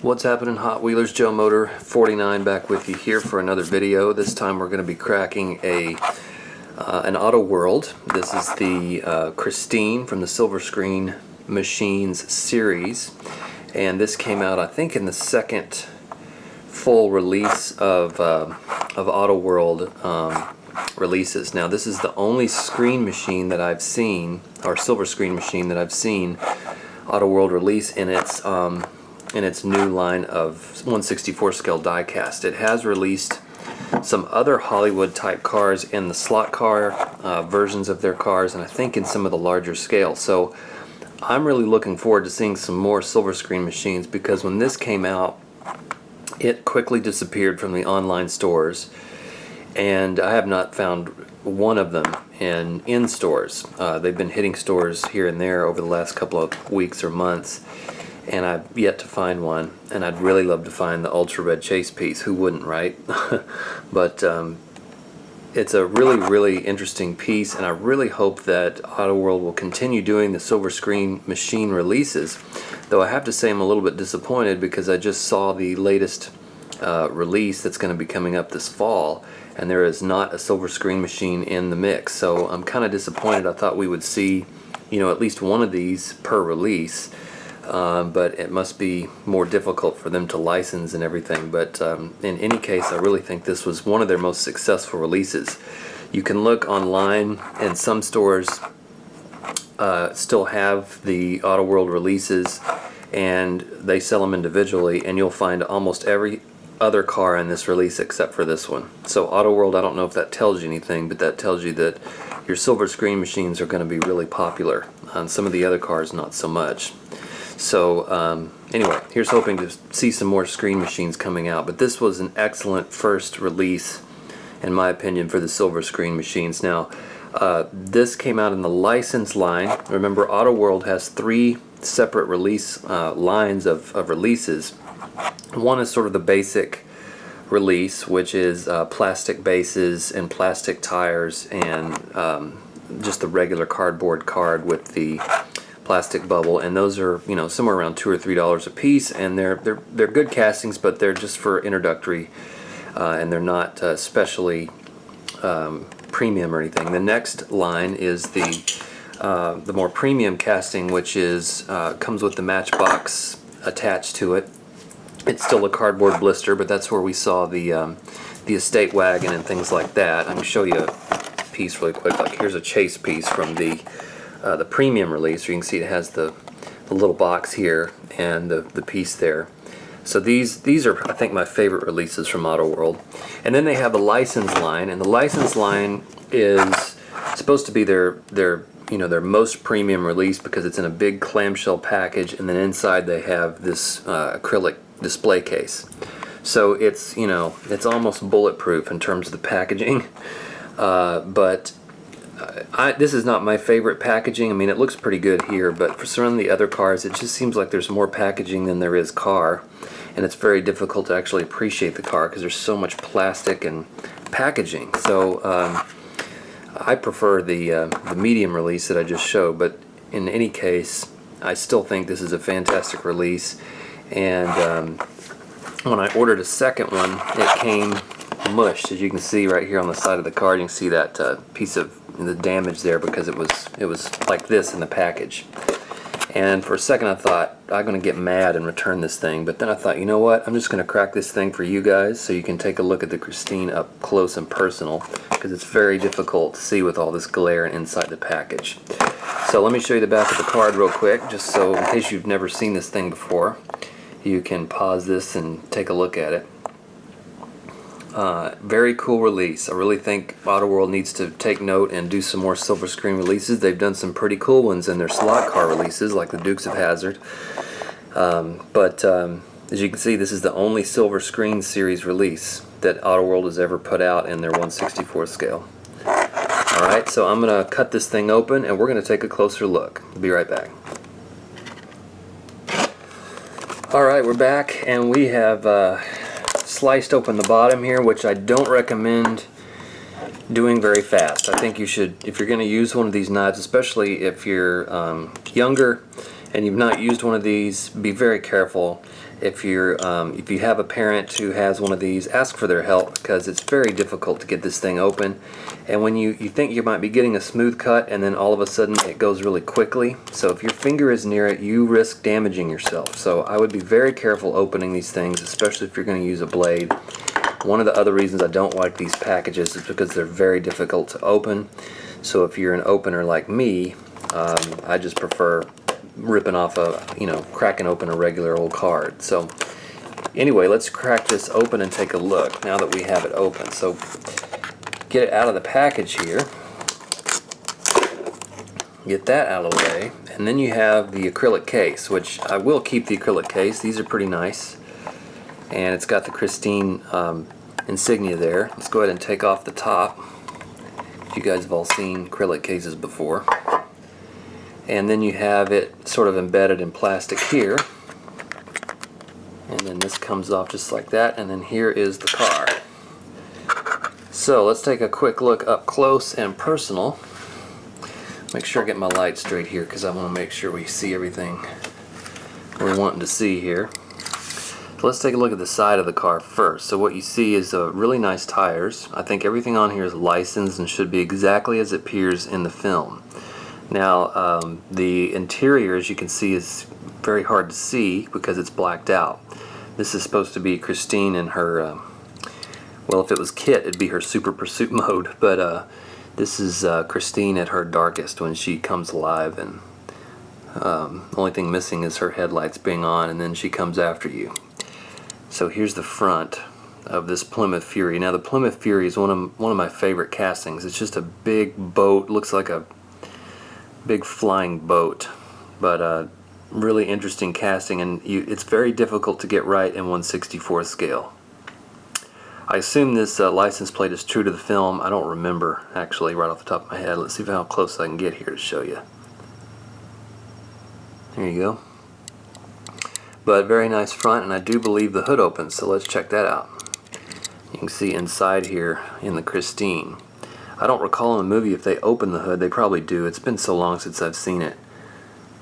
What's happening, Hot Wheelers? Joe Motor 49 back with you here for another video. This time we're going to be cracking an Auto World. This is the Christine from the Silver Screen Machines series, and this came out I think in the second full release of Auto World releases. Now this is the only screen machine that I've seen, or silver screen machine that I've seen Auto World release in its new line of 1/64 scale diecast. It has released some other Hollywood type cars in the slot car versions of their cars, and I think in some of the larger scale. So I'm really looking forward to seeing some more silver screen machines, because when this came out it quickly disappeared from the online stores, and I have not found one of them in stores. They've been hitting stores here and there over the last couple of weeks or months, and I've yet to find one, and I'd really love to find the Ultra Red Chase piece. Who wouldn't, right? But it's a really interesting piece, and I really hope that Auto World will continue doing the silver screen machine releases, though I have to say I'm a little bit disappointed because I just saw the latest release that's going to be coming up this fall, and there is not a silver screen machine in the mix. So I'm kind of disappointed. I thought we would see, you know, at least one of these per release. But it must be more difficult for them to license and everything. But in any case, I really think this was one of their most successful releases. You can look online, and some stores still have the Auto World releases, and they sell them individually, and you'll find almost every other car in this release except for this one. So Auto World, I don't know if that tells you anything, but that tells you that your silver screen machines are going to be really popular. On some of the other cars, not so much. So anyway, here's hoping to see some more screen machines coming out. But this was an excellent first release, in my opinion, for the silver screen machines. Now, this came out in the license line. Remember, Auto World has 3 separate release lines of releases. One is sort of the basic release, which is plastic bases and plastic tires, and just the regular cardboard card with the plastic bubble, and those are, you know, somewhere around $2 or $3 a piece, and they're good castings, but they're just for introductory, and they're not especially premium or anything. The next line is the more premium casting, which is comes with the matchbox attached to it. It's still a cardboard blister, but that's where we saw the estate wagon and things like that. I can show you a piece really quick. Like, here's a chase piece from the premium release. You can see it has the little box here and the piece there. So these are, I think, my favorite releases from Auto World. And then they have the license line, and the license line is supposed to be their most premium release, because it's in a big clamshell package, and then inside they have this acrylic display case. So it's, you know, it's almost bulletproof in terms of the packaging, but this is not my favorite packaging. I mean, it looks pretty good here, but for some of the other cars, it just seems like there's more packaging than there is car, and it's very difficult to actually appreciate the car because there's so much plastic and packaging. So I prefer the medium release that I just showed, but in any case, I still think this is a fantastic release. And when I ordered a second one, it came mushed, as you can see right here on the side of the card. You can see that piece of the damage there, because it was like this in the package. And for a second I thought, I'm going to get mad and return this thing, but then I thought, you know what, I'm just going to crack this thing for you guys so you can take a look at the Christine up close and personal, because it's very difficult to see with all this glare inside the package. So let me show you the back of the card real quick, just so in case you've never seen this thing before, you can pause this and take a look at it. Very cool release. I really think Auto World needs to take note and do some more silver screen releases. They've done some pretty cool ones in their slot car releases, like the Dukes of Hazzard. But as you can see, this is the only silver screen series release that Auto World has ever put out in their 1/64 scale. Alright, so I'm going to cut this thing open, and we're going to take a closer look. Be right back. Alright, we're back, and we have sliced open the bottom here, which I don't recommend doing very fast. I think you should, if you're going to use one of these knives, especially if you're younger and you've not used one of these, be very careful. If you have a parent who has one of these, ask for their help, because it's very difficult to get this thing open. And when you think you might be getting a smooth cut, and then all of a sudden it goes really quickly. So if your finger is near it, you risk damaging yourself. So I would be very careful opening these things, especially if you're going to use a blade. One of the other reasons I don't like these packages is because they're very difficult to open. So if you're an opener like me, I just prefer ripping off cracking open a regular old card. So anyway, let's crack this open and take a look now that we have it open. So get it out of the package here, get that out of the way, and then you have the acrylic case, which I will keep the acrylic case. These are pretty nice, and it's got the Christine insignia there. Let's go ahead and take off the top. You guys have all seen acrylic cases before. And then you have it sort of embedded in plastic here, and then this comes off just like that, and then here is the car. So let's take a quick look up close and personal. Make sure I get my light straight here, because I want to make sure we see everything we're wanting to see here. So let's take a look at the side of the car first. So what you see is really nice tires. I think everything on here is licensed and should be exactly as it appears in the film. Now the interior, as you can see, is very hard to see because it's blacked out. This is supposed to be Christine in her, well, if it was Kit, it'd be her super pursuit mode, but this is Christine at her darkest when she comes alive, and the only thing missing is her headlights being on, and then she comes after you. So here's the front of this Plymouth Fury. Now the Plymouth Fury is one of my favorite castings. It's just a big boat, looks like a big flying boat, but really interesting casting, and it's very difficult to get right in 1/64 scale. I assume this license plate is true to the film. I don't remember actually right off the top of my head. Let's see how close I can get here to show you. There you go. But very nice front, and I do believe the hood opens, so let's check that out. You can see inside here in the Christine. I don't recall in the movie if they open the hood. They probably do. It's been so long since I've seen it.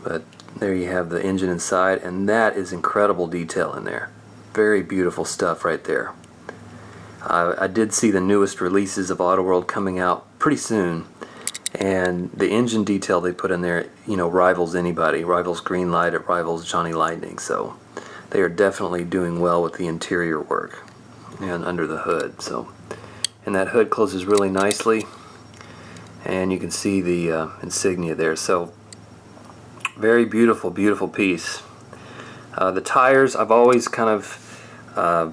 But there you have the engine inside, and that is incredible detail in there. Very beautiful stuff right there. I did see the newest releases of Autoworld coming out pretty soon, and the engine detail they put in there, rivals anybody. Rivals Greenlight, it rivals Johnny Lightning. So they are definitely doing well with the interior work and under the hood. And that hood closes really nicely, and you can see the insignia there. So very beautiful, beautiful piece. The tires, I've always kind of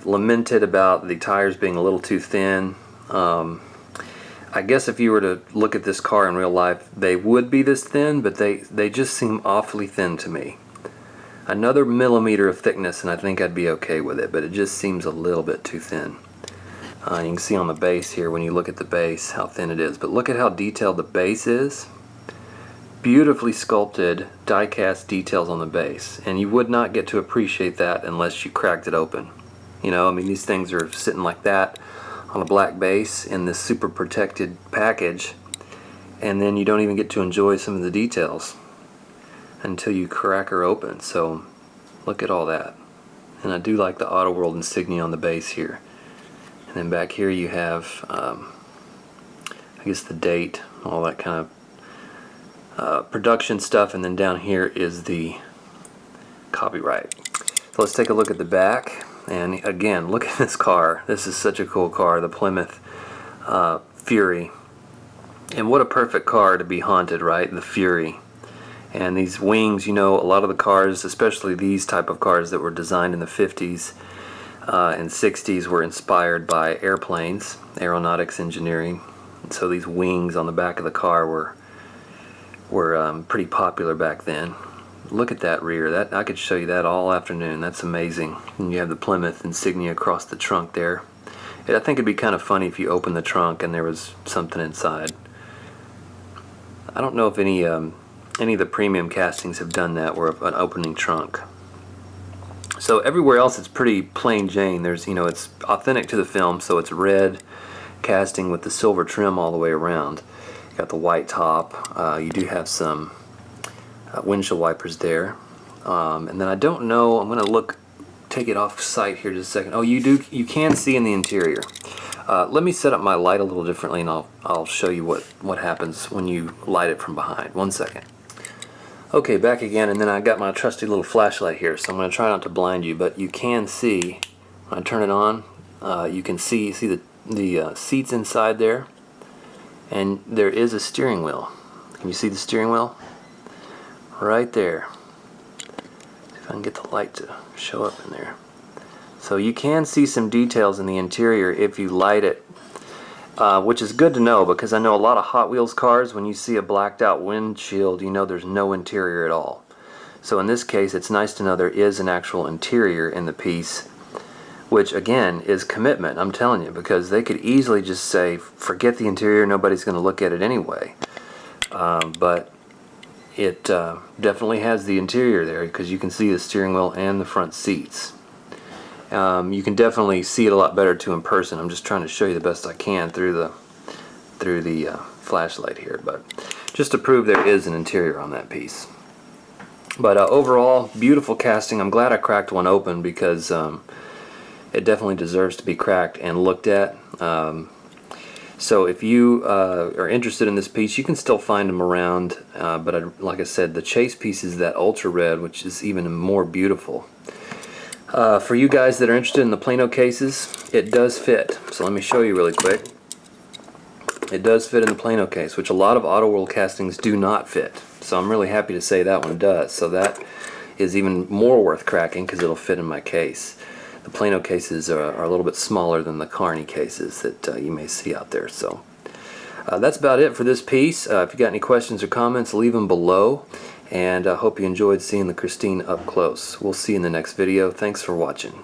lamented about the tires being a little too thin. I guess if you were to look at this car in real life, they would be this thin, but they just seem awfully thin to me. Another millimeter of thickness and I think I'd be okay with it, but it just seems a little bit too thin. You can see on the base here, when you look at the base, how thin it is. But look at how detailed the base is. Beautifully sculpted die-cast details on the base. And you would not get to appreciate that unless you cracked it open. These things are sitting like that on a black base in this super protected package. And then you don't even get to enjoy some of the details until you crack her open. So look at all that. And I do like the Autoworld insignia on the base here. And then back here you have, I guess, the date, all that kind of production stuff, and then down here is the copyright. So let's take a look at the back, and again, look at this car. This is such a cool car, the Plymouth Fury. And what a perfect car to be haunted, right? The Fury. And these wings, a lot of the cars, especially these type of cars that were designed in the 50s, and 60s, were inspired by airplanes, aeronautics engineering. And so these wings on the back of the car were pretty popular back then. Look at that rear. That I could show you that all afternoon. That's amazing. And you have the Plymouth insignia across the trunk there. I think it'd be kind of funny if you opened the trunk and there was something inside. I don't know if any of the premium castings have done that, where an opening trunk. So everywhere else it's pretty plain Jane. There's, it's authentic to the film, so it's red casting with the silver trim all the way around. You got the white top. You do have some windshield wipers there. And then I don't know, I'm going to take it off site here just a second. Oh, you can see in the interior. Let me set up my light a little differently, and I'll show you what happens when you light it from behind. 1 second. Okay, back again, and then I got my trusty little flashlight here, so I'm going to try not to blind you, but you can see, when I turn it on, you can see the seats inside there, and there is a steering wheel. Can you see the steering wheel? Right there. See if I can get the light to show up in there. So you can see some details in the interior if you light it, which is good to know, because I know a lot of Hot Wheels cars, when you see a blacked out windshield, you know there's no interior at all. So in this case, it's nice to know there is an actual interior in the piece, which again is commitment, I'm telling you, because they could easily just say, forget the interior, nobody's going to look at it anyway. But it definitely has the interior there, because you can see the steering wheel and the front seats. You can definitely see it a lot better too in person. I'm just trying to show you the best I can through the flashlight here, but just to prove there is an interior on that piece. But overall, beautiful casting. I'm glad I cracked one open, because it definitely deserves to be cracked and looked at. So if you are interested in this piece, you can still find them around, but like I said, the chase piece is that ultra red, which is even more beautiful. For you guys that are interested in the Plano cases, it does fit. So let me show you really quick. It does fit in the Plano case, which a lot of Auto World castings do not fit. So I'm really happy to say that one does. So that is even more worth cracking, because it'll fit in my case. The Plano cases are a little bit smaller than the Carney cases that you may see out there. So that's about it for this piece. If you got any questions or comments, leave them below. And I hope you enjoyed seeing the Christine up close. We'll see you in the next video. Thanks for watching.